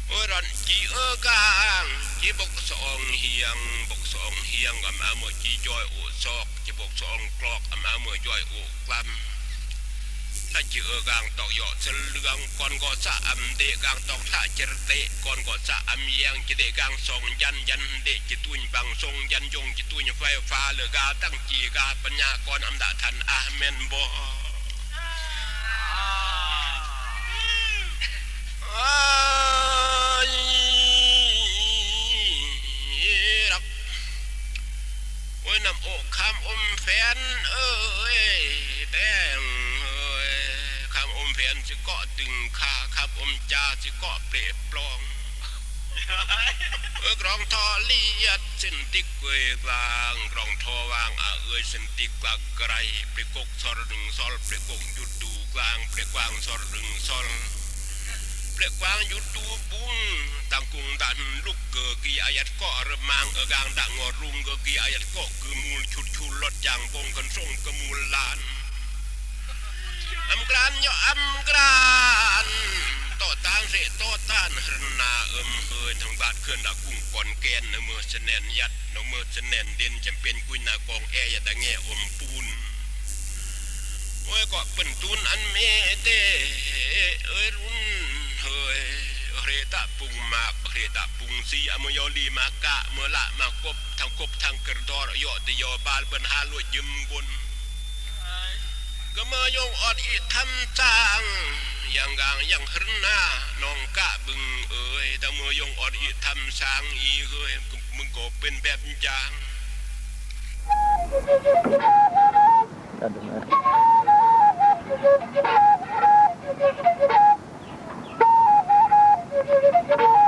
โอ้รันจีกางจีบกสองเฮียงบกสองเฮียงกับมาเมื่อจีจอยอุซอกจีบกสองกลอกกับมาเมื่อจอยอุกลัมถ้าจีกางตอกหยอดเสลืองก่อนก็สะอำเดกางตอกท่าเจรเตก่อนก็สะอำเยียงจีเดกางสองยันยันเดจีตุนบังทรงยันยงจีตุนไฟฟ้าเลือกาตั้งจีกาปัญญากรอำดาทันอาเมนบ่รักโอ้ยน้ำอกคำอมแฟนเอ้ยแดงเอ้ยคำอมแฟนสิเกาะตึงขาคำอมจ่าสิเกาะเปรตปลองกรองทอเลียดเส้นติกเวกลางกรองทอวางเอ้ยเส้นติกกลางไกลเปรกกซอลดึงซอลเปรกกยุดดูกลางเปรกวางซอลดึงซอลเปลือกวางยุดตูบุ้งตังกุงดันลูกเกอกีอายัดก็ระมังกางดังงอรุงเกอกีอายัดก็คือมูลชุดชุลดจางปงกันส่งกมูลลานอัมกรานย่ออัมกรานต่อตางเสต่อต้านหนาเฮยทางบาดเคลื่อนดักกุ้งก่อนแกนเมื่อเสนนยัดเมื่อเสนนเด่นจำเป็นกุยนากองแอยาตะแง่อมปูนโอ้ยก็เป็นตุนอันเมเตเอ้ยรุ่นเฮยเรตะปุงมากเรตะปุงซีอมยอลีมากะเมื่อละมากบทางกระดอรยอตยอบาลบรรหาลวดยืมบนก็เมื่อยงอ่อนอีทำจางอย่างกางอย่างหึนหน้าน้องกะบึงเอ้ยแต่เมื่อยงอ่อนอีทำสางอีเอ้ยมึงก็เป็นแบบจางAduh,